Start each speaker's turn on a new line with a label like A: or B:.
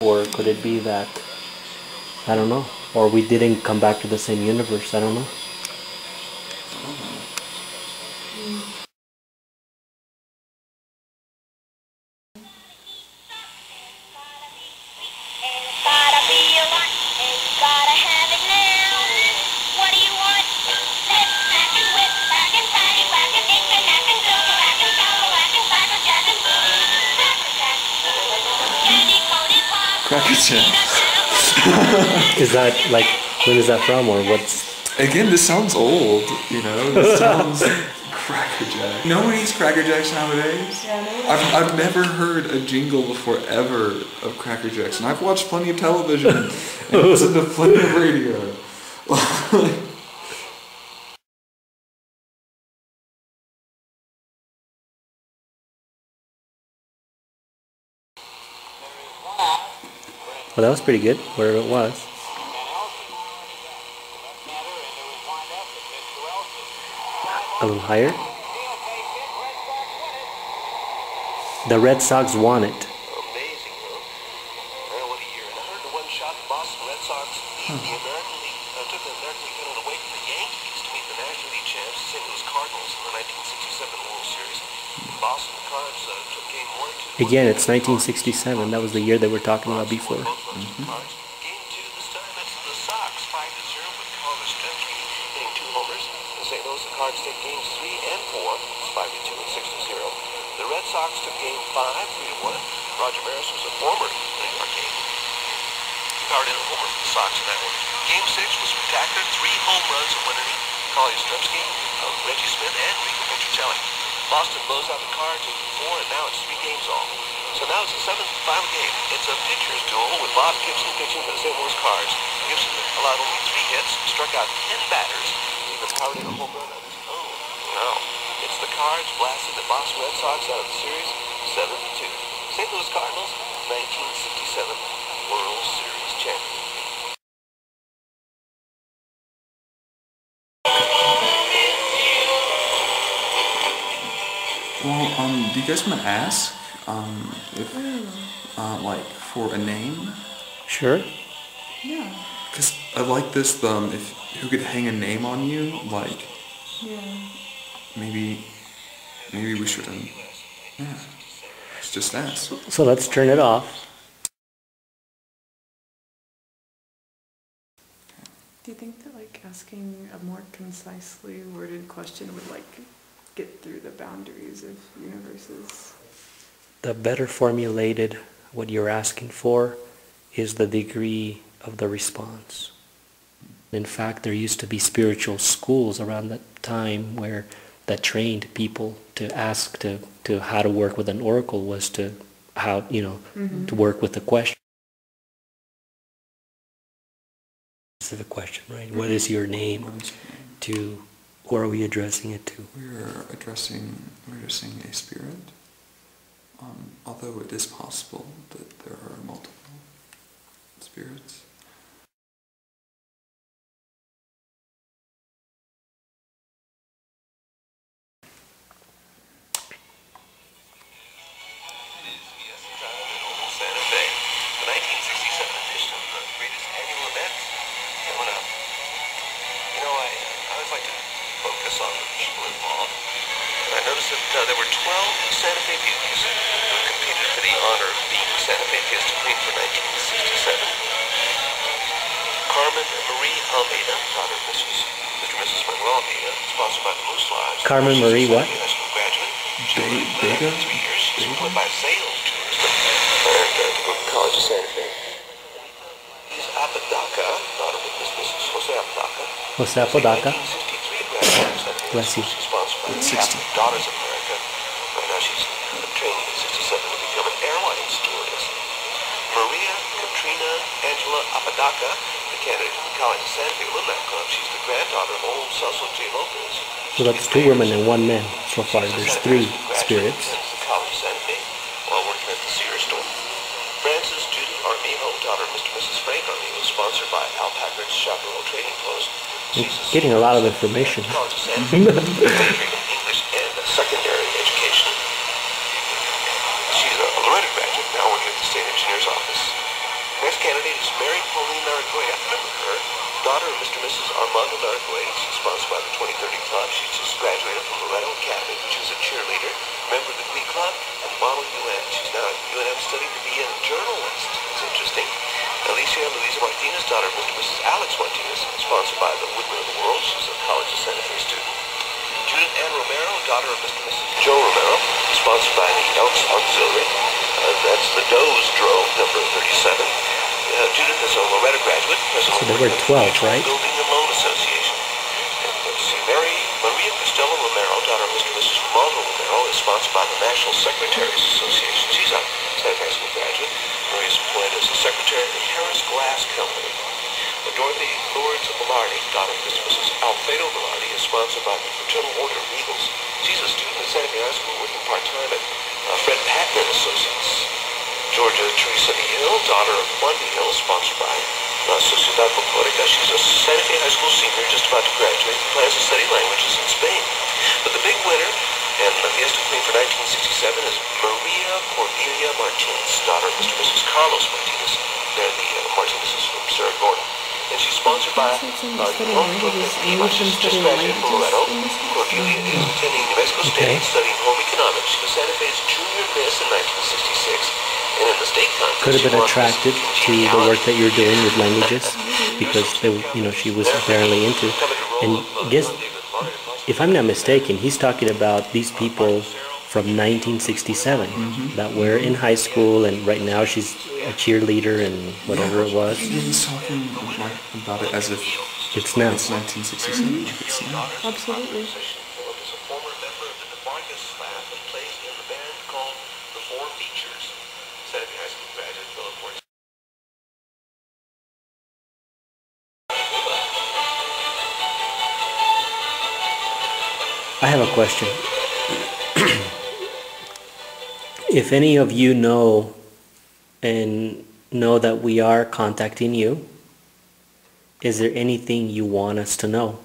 A: Or could it be that, I don't know, or we didn't come back to the same universe, I don't know.
B: Cracker Jack.
A: Is that like, when is that from, or what's?
B: Again, this sounds old, you know? This sounds Cracker Jack. No one eats Cracker Jacks nowadays.
C: Yeah,
B: I've never heard a jingle before ever of Cracker Jacks, and I've watched plenty of television and listened to plenty of radio.
A: Well, that was pretty good, wherever it was. A little higher. The Red Sox won it.
D: Amazing, though. What a year. In a 101-shot, the Boston Red Sox beat the American League, took the American League pennant away from the Yankees to meet the National League champs, St. Louis Cardinals, in the 1967 World Series. In Boston, the Cards took game 1-2.
A: Again, it's 1967. That was the year they were talking about before.
D: Game 2 this time, it's the Sox, 5-0 with Carlos Stremski hitting 2 homers. In St. Louis, the Cards take games 3 and 4. It's 5-2 and 6-0. The Red Sox took game 5, 3-1. Roger Maris was a former New York Yankee. He powered in a homer for the Sox in that one. Game 6 was spectacular. 3 home runs and 1 inning. Carlos Stremski, Reggie Smith, and Rico Petrocelli. Boston blows out the Cards 8-4, and now it's 3 games all. So now it's the 7th and final game. It's a pitcher's duel with Bob Gibson pitching for the St. Louis Cards. Gibson allowed only 3 hits, struck out 10 batters, and even powered in a home run on his own. Now, it's the Cards blasting the Boston Red Sox out of the series 7-2. St. Louis Cardinals, 1967 World Series champion.
B: Well, do you guys want to ask, if, like, for a name?
A: Sure.
C: Yeah.
B: Because I like this, if who could hang a name on you, like,
C: Yeah.
B: maybe we should, yeah, let's just ask.
A: So let's turn it off.
C: Do you think that like asking a more concisely worded question would like get through the boundaries of universes?
A: The better formulated what you're asking for is the degree of the response. In fact, there used to be spiritual schools around that time where that trained people to ask to how to work with an oracle was to how, you know, to work with the question. Specific question, right? What is your name? To who are we addressing it to?
B: We're addressing a spirit, although it is possible that there are multiple spirits.
D: Santa Fe, the 1967 edition of the greatest annual event coming up. You know, I always like to focus on the people involved. And I noticed that there were 12 Santa Fe beauties who competed for the honor of being Santa Fe Fiesta Queen for 1967. Carmen Marie Almeida, daughter of Mr. and Mrs. Manuel Almeida, sponsored by the Moose Lives.
A: Carmen Marie what?
D: High school graduate. She lived
B: Beta?
D: 3 years. She was employed by sales tours and to go to college in Santa Fe. He's Apodaca, daughter of Mrs. Jose Apodaca.
A: Jose Apodaca.
D: 1963 graduate.
A: Bless you.
D: She's sponsored by the
B: 60.
D: Catholic Daughters of America. Right now she's training in 67 to become an airline stewardess. Maria Katrina Angela Apodaca, the candidate for the College of Santa Fe Alumni Club. She's the granddaughter of old Celso J. Lopez.
A: So that's 2 women and 1 man so far. There's 3 spirits.
D: The College of Santa Fe while working at the Sears store. Frances Judy Armijo, daughter of Mr. and Mrs. Frank Armijo, sponsored by Al Packard's Chaparral Trading Post. She's
A: Getting a lot of information.
D: College of Santa Fe, majoring in English and secondary education. She's a Loretta graduate, now working at the state engineer's office. Mary Pauline Nariguez, I remember her, daughter of Mr. and Mrs. Armando Nariguez, sponsored by the 2030 Club. She just graduated from Loretto Academy. She was a cheerleader, member of the Glee Club, and Model UN. She's now at UNM studying to be a journalist. It's interesting. Alicia Luisa Martinez, daughter of Mr. and Mrs. Alex Martinez, sponsored by the Woodman of the World. She's a college of Santa Fe student. Judith Ann Romero, daughter of Mr. and Mrs. Joe Romero, sponsored by the Elks Auxiliary. That's the Doe's Drove, number 37. Judith is a Loretta graduate, president
A: So
D: of
A: there were
D: the
A: 12, right?
D: Building and Loan Association. And let's see, Maria Costello Romero, daughter of Mr. and Mrs. Romualdo Romero, is sponsored by the National Secretaries Association. She's a Santa Fe High School graduate. Maria's employed as the secretary of the Harris Glass Company. Dorothy Lourdes Velarde, daughter of Mr. and Mrs. Alfredo Velarde, is sponsored by the Fraternal Order of Eagles. She's a student at Santa Fe High School working part-time at Fred Patman Associates. Georgia Teresa D. Hill, daughter of Juan D. Hill, sponsored by Sociedad Folclórica. She's a Santa Fe High School senior just about to graduate and plans to study languages in Spain. But the big winner and the Fiesta Queen for 1967 is Maria Cordelia Martinez, daughter of Mr. and Mrs. Carlos Martinez. They're the Martinez's from Cerro Gordo. And she's sponsored by young Brooklyn Pima. She's just graduated from Loretto. Cordelia is attending New Mexico State and studying home economics. She was Santa Fe's junior miss in 1966. And in the state contest,
A: Could have been attracted to the work that you're doing with languages because they, she was apparently into. And guess, if I'm not mistaken, he's talking about these people from 1967 that were in high school, and right now she's a cheerleader and whatever it was.
B: He's talking about it as if
A: It's now.
B: it's 1967. Like it's now.
C: Absolutely.
D: is a former member of the DeMarcus Lab and plays in the band called The Four Features. Santa Fe High School graduate Philip works.
A: I have a question. If any of you know that we are contacting you, is there anything you want us to know?